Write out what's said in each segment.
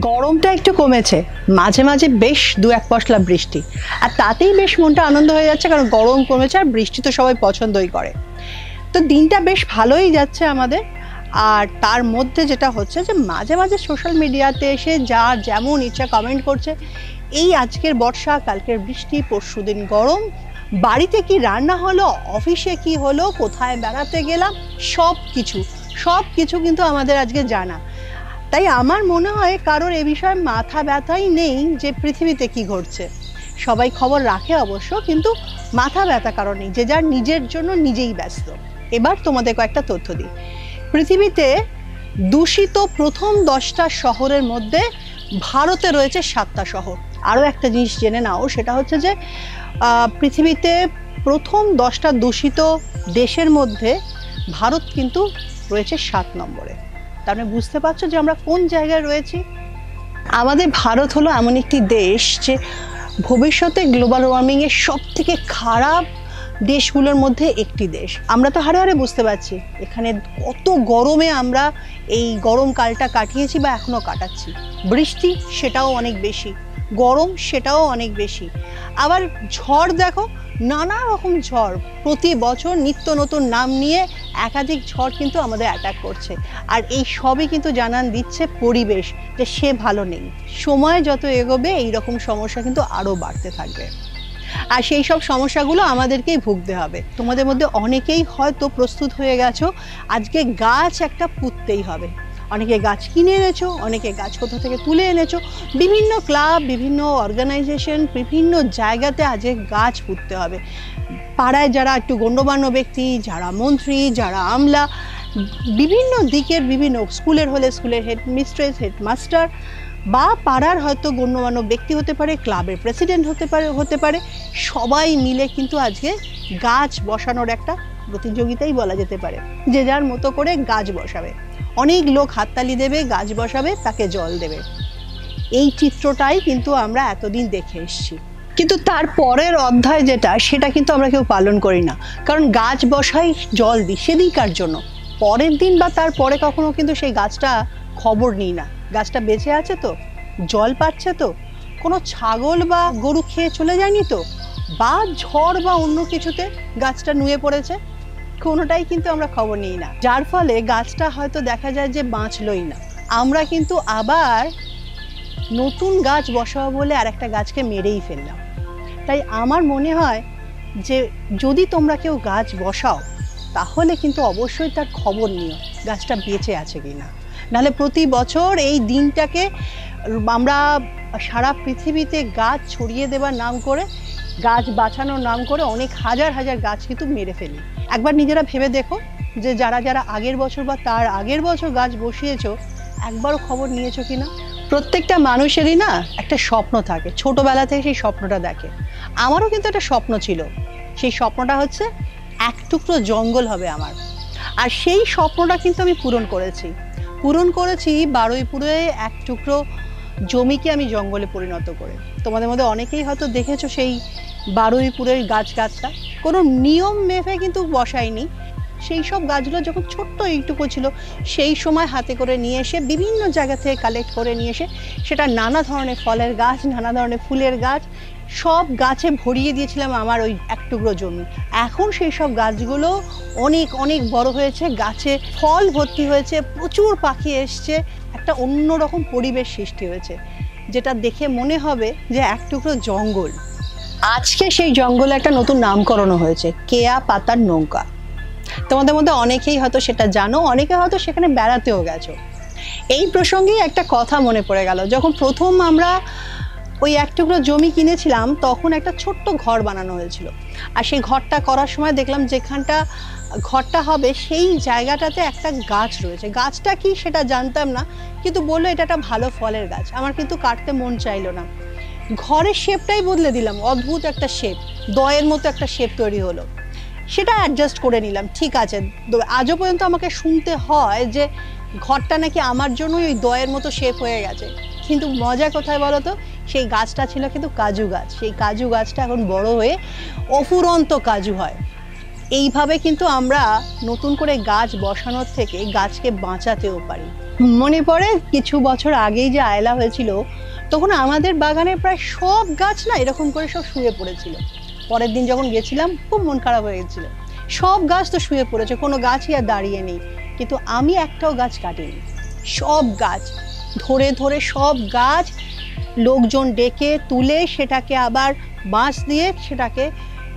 গরমটা একটু কমেছে, মাঝে মাঝে বেশ দু এক পশলা বৃষ্টি, আর তাতেই বেশ মনটা আনন্দ হয়ে যাচ্ছে, কারণ গরম কমেছে আর বৃষ্টি তো সবাই পছন্দই করে। তো দিনটা বেশ ভালোই যাচ্ছে আমাদের। আর তার মধ্যে যেটা হচ্ছে যে মাঝে মাঝে সোশ্যাল মিডিয়াতে এসে যার যেমন ইচ্ছা কমেন্ট করছে, এই আজকের বর্ষা, কালকের বৃষ্টি, পরশুদিন গরম, বাড়িতে কি রান্না হলো, অফিসে কি হলো, কোথায় বেড়াতে গেলাম, সব কিছু কিন্তু আমাদের আজকে জানা। তাই আমার মনে হয় কারোর এ বিষয়ে মাথা ব্যথাই নেই যে পৃথিবীতে কি ঘটছে। সবাই খবর রাখে অবশ্য, কিন্তু মাথা ব্যথা কারণ নেই, যে যার নিজের জন্য নিজেই ব্যস্ত। এবার তোমাদের কয়েকটা তথ্য দিই। পৃথিবীতে দূষিত প্রথম 10টা শহরের মধ্যে ভারতে রয়েছে 7টা শহর। আরও একটা জিনিস জেনে নাও, সেটা হচ্ছে যে পৃথিবীতে প্রথম 10টা দূষিত দেশের মধ্যে ভারত কিন্তু রয়েছে 7 নম্বরে। তার মানে বুঝতে পারছো যে আমরা কোন জায়গায় রয়েছি। আমাদের ভারত হলো এমন একটি দেশ যে ভবিষ্যতে গ্লোবাল ওয়ার্মিংয়ের সব থেকে খারাপ দেশগুলোর মধ্যে একটি দেশ। আমরা তো হারে হারে বুঝতে পারছি এখানে কত গরমে আমরা এই গরমকালটা কাটিয়েছি বা এখনও কাটাচ্ছি। বৃষ্টি সেটাও অনেক বেশি, গরম সেটাও অনেক বেশি। আবার ঝড় দেখো, নানা রকম ঝড়, প্রতি বছর নিত্য নতুন নাম নিয়ে একাধিক ঝড় কিন্তু আমাদের অ্যাটাক করছে। আর এই সবই কিন্তু জানান দিচ্ছে পরিবেশ যে সে ভালো নেই। সময় যত এগোবে এই রকম সমস্যা কিন্তু আরও বাড়তে থাকবে, আর সেই সব সমস্যাগুলো আমাদেরকেই ভুগতে হবে। তোমাদের মধ্যে অনেকেই হয়তো প্রস্তুত হয়ে গেছো, আজকে গাছ একটা পুঁততেই হবে। অনেকে গাছ কিনে এনেছো, অনেকে গাছ কোথা থেকে তুলে এনেছো। বিভিন্ন ক্লাব, বিভিন্ন অর্গানাইজেশন, বিভিন্ন জায়গাতে আজকে গাছ পুঁততে হবে। পাড়ায় যারা একটু গণ্যমান্য ব্যক্তি, যারা মন্ত্রী, যারা আমলা, বিভিন্ন দিকের বিভিন্ন স্কুলের হলে স্কুলের হেডমিস্ট্রেস, হেডমাস্টার, বা পাড়ার হয়তো গণ্যমান্য ব্যক্তি হতে পারে, ক্লাবের প্রেসিডেন্ট হতে পারে, সবাই মিলে কিন্তু আজকে গাছ বসানোর একটা প্রতিযোগিতাই বলা যেতে পারে। যে যার মতো করে গাছ বসাবে, অনেক লোক হাততালি দেবে, গাছ বসাবে, তাকে জল দেবে। এই চিত্রটাই কিন্তু আমরা এতদিন দেখে এসেছি। কিন্তু তার পরের অধ্যায় যেটা, সেটা কিন্তু আমরা কেউ পালন করি না। কারণ গাছ বসাই, জল দিই, সেদিন কার জন্য? পরের দিন বা তার পরে কখনো কিন্তু সেই গাছটা খবর নিই না। গাছটা বেঁচে আছে তো, জল পাচ্ছে তো, কোনো ছাগল বা গরু খেয়ে চলে যায়নি তো, বা ঝড় বা অন্য কিছুতে গাছটা নুয়ে পড়েছে, কোনোটাই কিন্তু আমরা খবর নিই না। যার ফলে গাছটা হয়তো দেখা যায় যে বাঁচলই না। আমরা কিন্তু আবার নতুন গাছ বসাবো বলে আর একটা গাছকে মেরেই ফেললাম। তাই আমার মনে হয় যে যদি তোমরা কেউ গাছ বসাও, তাহলে কিন্তু অবশ্যই তার খবর নিও গাছটা বেঁচে আছে কিনা। নাহলে প্রতি বছর এই দিনটাকে আমরা সারা পৃথিবীতে গাছ ছড়িয়ে দেবার নাম করে, গাছ বাঁচানোর নাম করে অনেক হাজার হাজার গাছ কিন্তু মেরে ফেলি। একবার নিজেরা ভেবে দেখো যে যারা যারা আগের বছর বা তার আগের বছর গাছ বসিয়েছো, একবারও খবর নিয়েছো কিনা। প্রত্যেকটা মানুষেরই না একটা স্বপ্ন থাকে, ছোটবেলা থেকে সেই স্বপ্নটা দেখে। আমারও কিন্তু একটা স্বপ্ন ছিল, সেই স্বপ্নটা হচ্ছে এক টুকরো জঙ্গল হবে আমার। আর সেই স্বপ্নটা কিন্তু আমি পূরণ করেছি বারুইপুরে এক টুকরো জমিকে আমি জঙ্গলে পরিণত করে। তোমাদের মধ্যে অনেকেই হয়তো দেখেছো সেই বারুইপুরের গাছটা কোনো নিয়ম মেপে কিন্তু বসাইনি। সেই সব গাছগুলো যখন ছোট্ট এইটুকু ছিল, সেই সময় হাতে করে নিয়ে এসে বিভিন্ন জায়গা থেকে কালেক্ট করে নিয়ে এসে সেটা নানা ধরনের ফলের গাছ, নানা ধরনের ফুলের গাছ, সব গাছে ভরিয়ে দিয়েছিলাম আমার ওই এক টুকরো জমি। এখন সেই সব গাছগুলো অনেক অনেক বড় হয়েছে, গাছে ফল ভর্তি হয়েছে, প্রচুর পাখি এসছে, একটা অন্যরকম পরিবেশ সৃষ্টি হয়েছে, যেটা দেখে মনে হবে যে এক টুকরো জঙ্গল। আজকে সেই জঙ্গলে একটা নতুন নামকরণও হয়েছে, কেয়া পাতার নৌকা। তোমাদের মধ্যে অনেকেই হয়তো সেটা জানো, অনেকে হয়তো সেখানে বেড়াতেও গেছো। এই প্রসঙ্গেই একটা কথা মনে পড়ে গেল, যখন প্রথম আমরা ওই এক টুকরো জমি কিনেছিলাম, তখন একটা ছোট্ট ঘর বানানো হয়েছিল। আর সেই ঘরটা করার সময় দেখলাম যেখানটা ঘরটা হবে সেই জায়গাটাতে একটা গাছ রয়েছে। গাছটা কি সেটা জানতাম না, কিন্তু বললো এটা একটা ভালো ফলের গাছ। আমার কিন্তু কাটতে মন চাইলো না। ঘরের শেপটাই বদলে দিলাম, অদ্ভুত একটা শেপ, দয়ের মতো একটা শেপ তৈরি হলো। সেটা অ্যাডজাস্ট করে নিলাম, ঠিক আছে। আজও পর্যন্ত আমাকে শুনতে হয় যে ঘরটা নাকি আমার জন্যই ওই দয়ের মতো শেপ হয়ে গেছে। কিন্তু মজা কোথায় বলো তো, সেই গাছটা ছিল কিন্তু কাজু গাছ। সেই কাজু গাছটা এখন বড় হয়ে অফুরন্ত কাজু হয়। এইভাবে কিন্তু আমরা নতুন করে গাছ বসানোর থেকে গাছকে বাঁচাতেও পারি। মনে পড়ে কিছু বছর আগেই যে আয়লা হয়েছিল, তখন আমাদের বাগানে প্রায় সব গাছ না এরকম করে সব শুয়ে পড়েছিল। পরের দিন যখন গেছিলাম খুব মন খারাপ হয়ে গেছিল, সব গাছ তো শুয়ে পড়েছে, কোনো গাছই আর দাঁড়িয়ে নেই। কিন্তু আমি একটাও গাছ কাটিনি, সব গাছ ধরে ধরে সব গাছ লোকজন ডেকে তুলে সেটাকে আবার বাঁশ দিয়ে সেটাকে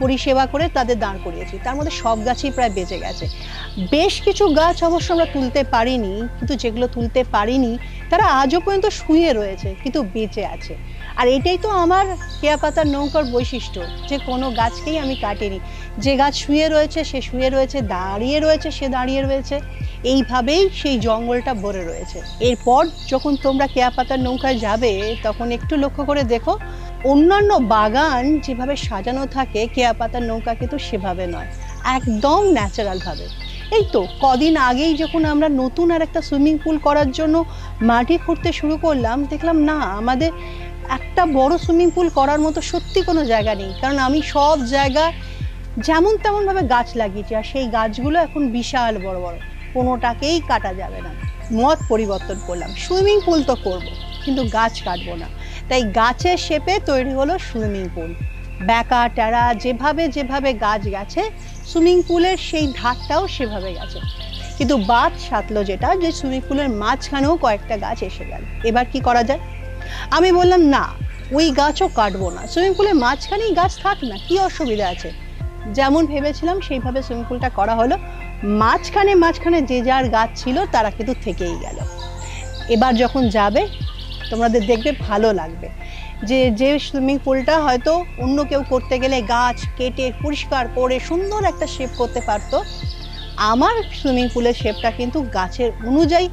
পরিষেবা করে তাদের দাঁড় করিয়েছি। তার মধ্যে সব গাছই প্রায় বেঁচে গেছে। বেশ কিছু গাছ অবশ্য আমরা তুলতে পারিনি, কিন্তু যেগুলো তুলতে পারিনি তারা আজও পর্যন্ত শুয়ে রয়েছে কিন্তু বেঁচে আছে। আর এটাই তো আমার কেয়া পাতার নৌকার বৈশিষ্ট্য, যে কোনো গাছকেই আমি কাটিনি। যে গাছ শুয়ে রয়েছে সে শুয়ে রয়েছে, দাঁড়িয়ে রয়েছে সে দাঁড়িয়ে রয়েছে, এইভাবেই সেই জঙ্গলটা ভরে রয়েছে। এরপর যখন তোমরা কেয়া পাতার নৌকায় যাবে তখন একটু লক্ষ্য করে দেখো, অন্যান্য বাগান যেভাবে সাজানো থাকে কেয়া পাতার নৌকা কিন্তু সেভাবে নয়, একদম ন্যাচারালভাবে। এই তো কদিন আগেই যখন আমরা নতুন আর একটা সুইমিং পুল করার জন্য মাটি খুঁড়তে শুরু করলাম, দেখলাম না আমাদের একটা বড় সুইমিং পুল করার মতো সত্যি কোনো জায়গা নেই। কারণ আমি সব জায়গা যেমন তেমনভাবে গাছ লাগিয়েছি, আর সেই গাছগুলো এখন বিশাল বড় বড়, কোনোটাকেই কাটা যাবে না। মত পরিবর্তন করলাম, সুইমিং পুল তো করব কিন্তু গাছ কাটবো না। তাই গাছের শেপে তৈরি হলো সুইমিং পুল। ব্যাকা টেরা যেভাবে যেভাবে গাছ গেছে, সুইমিং পুলের সেই ধারটাও সেভাবে গেছে। কিন্তু বাদ সাধলো যেটা, যে সুইমিং পুলের মাঝখানেও কয়েকটা গাছ এসে গেল। এবার কি করা যায়? আমি বললাম না, ওই গাছও কাটবো না, সুইমিং পুলের মাঝখানেই গাছ থাক না, কি অসুবিধা আছে। যেমন ভেবেছিলাম সেইভাবে সুইমিং পুলটা করা হলো। মাঝখানে মাঝখানে যে যার গাছ ছিল তারা কিন্তু থেকেই গেল। এবার যখন যাবে তোমাদের দেখবে ভালো লাগবে, যে যে সুইমিং পুলটা হয়তো অন্য কেউ করতে গেলে গাছ কেটে পরিষ্কার করে সুন্দর একটা শেপ করতে পারতো, আমার সুইমিং পুলের শেপটা কিন্তু গাছের অনুযায়ী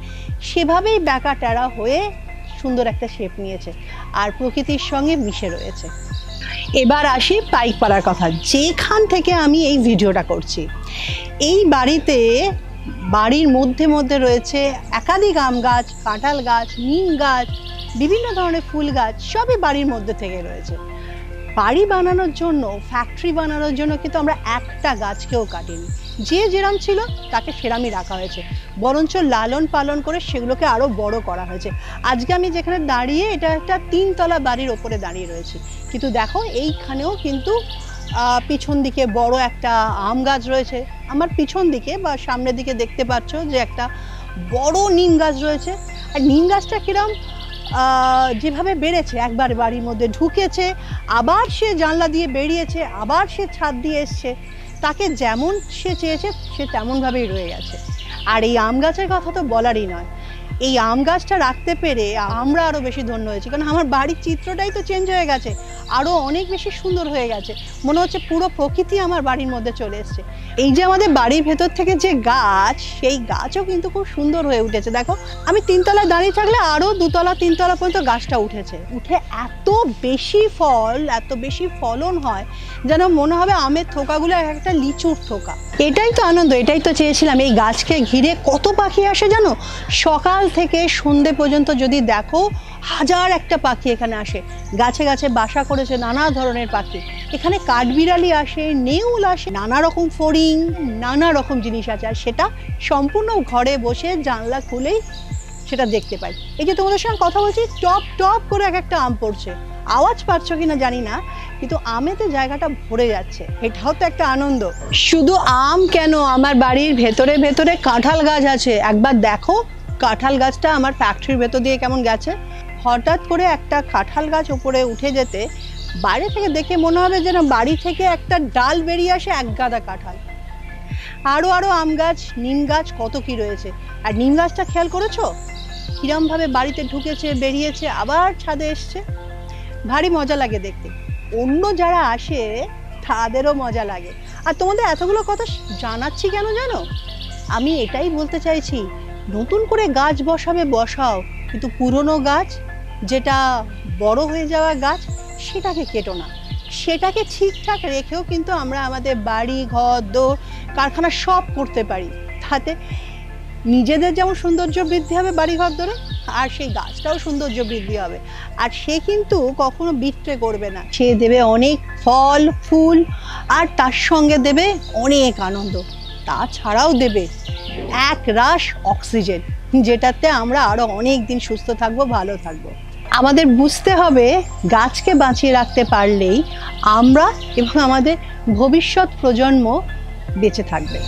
সেভাবেই ব্যাকা টেরা হয়ে সুন্দর একটা শেপ নিয়েছে আর প্রকৃতির সঙ্গে মিশে রয়েছে। এবার আসি পাইকপাড়ার কথা, যেখান থেকে আমি এই ভিডিওটা করছি। এই বাড়িতে বাড়ির মধ্যে মধ্যে রয়েছে একাধিক আম গাছ, কাঁঠাল গাছ, নিম গাছ, বিভিন্ন ধরনের ফুল গাছ, সবই বাড়ির মধ্যে থেকে রয়েছে। বাড়ি বানানোর জন্য, ফ্যাক্টরি বানানোর জন্য কিন্তু আমরা একটা গাছকেও কাটিনি। যে যেরাম ছিল তাকে সেরামই রাখা হয়েছে, বরঞ্চ লালন পালন করে সেগুলোকে আরও বড় করা হয়েছে। আজকে আমি যেখানে দাঁড়িয়ে, এটা একটা 3 তলা বাড়ির ওপরে দাঁড়িয়ে রয়েছি, কিন্তু দেখো এইখানেও কিন্তু পিছন দিকে বড় একটা আম গাছ রয়েছে। আমার পিছন দিকে বা সামনের দিকে দেখতে পাচ্ছ যে একটা বড় নিম গাছ রয়েছে। আর নিম গাছটা কিরম যেভাবে বেড়েছে, একবার বাড়ির মধ্যে ঢুকেছে, আবার সে জানলা দিয়ে বেরিয়েছে, আবার সে ছাদ দিয়ে এসছে, তাকে যেমন সে চেয়েছে সে তেমনভাবেই রয়ে গেছে। আর এই আম গাছের কথা তো বলারই নয়, এই আম গাছটা রাখতে পেরে আমরা আরও বেশি ধন্য হয়েছি, কারণ আমার বাড়ির চিত্রটাই তো চেঞ্জ হয়ে গেছে, আরও অনেক বেশি সুন্দর হয়ে গেছে। মনে হচ্ছে পুরো প্রকৃতি আমার বাড়ির মধ্যে চলে এসছে। এই যে আমাদের বাড়ির ভেতর থেকে যে গাছ, সেই গাছও কিন্তু খুব সুন্দর হয়ে উঠেছে। দেখো আমি 3 তলায় দাঁড়িয়ে থাকলে আরও 2 তলা 3 তলা পর্যন্ত গাছটা উঠেছে, উঠে এত বেশি ফল, এত বেশি ফলন হয় যেন মনে হবে আমের থোকাগুলো একটা লিচুর থোকা। এটাই তো আনন্দ, এটাই তো চেয়েছিলাম। এই গাছকে ঘিরে কত পাখি আসে জানো, সকাল থেকে সন্ধে পর্যন্ত যদি দেখো 1000 একটা পাখি এখানে আসে, গাছে গাছে বাসা করেছে নানা ধরনের পাখি। এখানে কাঠবিড়ালি আসে, নেউল আসে, নানা রকম ফড়িং, নানা রকম জিনিস আছে, আর সেটা সম্পূর্ণ ঘরে বসে জানলা খুলেই সেটা দেখতে পাই। এই যে তোমাদের সঙ্গে কথা বলছি, টপ টপ করে এক একটা আম পড়ছে, আওয়াজ পাচ্ছ কিনা জানি না, কিন্তু আমেতে জায়গাটা ভরে যাচ্ছে, এটাও তো একটা আনন্দ। শুধু আম কেন, আমার বাড়ির ভেতরে ভেতরে কাঁঠাল গাছ আছে। একবার দেখো কাঁঠাল গাছটা আমার ফ্যাক্টরির ভেতর দিয়ে কেমন গেছে। হঠাৎ করে একটা কাঁঠাল গাছ উপরে উঠে যেতে বাইরে থেকে দেখে মনে হবে যেন বাড়ি থেকে একটা ডাল বেরিয়ে আসে, এক গাদা কাঁঠাল। আরও আরও আম গাছ, নিম গাছ, কত কি রয়েছে। আর নিম গাছটা খেয়াল করেছো কিরমভাবে বাড়িতে ঢুকেছে, বেরিয়েছে, আবার ছাদে এসছে, ভারী মজা লাগে দেখতে। অন্য যারা আসে তাদেরও মজা লাগে। আর তোমাদের এতগুলো কথা জানাচ্ছি কেন জানো, আমি এটাই বলতে চাইছি, নতুন করে গাছ বসাবে বসাও, কিন্তু পুরনো গাছ, যেটা বড় হয়ে যাওয়া গাছ, সেটাকে কেটো না, সেটাকে ঠিকঠাক রেখেও কিন্তু আমরা আমাদের বাড়ি, ঘর, দোর, কারখানা সব করতে পারি। তাতে নিজেদের যেমন সৌন্দর্য বৃদ্ধি হবে বাড়িঘর ধরে, আর সেই গাছটাও সৌন্দর্য বৃদ্ধি হবে। আর সে কিন্তু কখনো বিট্রে করবে না, সে দেবে অনেক ফল ফুল, আর তার সঙ্গে দেবে অনেক আনন্দ, তাছাড়াও দেবে এক রাশ অক্সিজেন, যেটাতে আমরা আরো অনেক দিন সুস্থ থাকবো, ভালো থাকবো। আমাদের বুঝতে হবে গাছকে বাঁচিয়ে রাখতে পারলেই আমরা এবং আমাদের ভবিষ্যৎ প্রজন্ম বেঁচে থাকবে।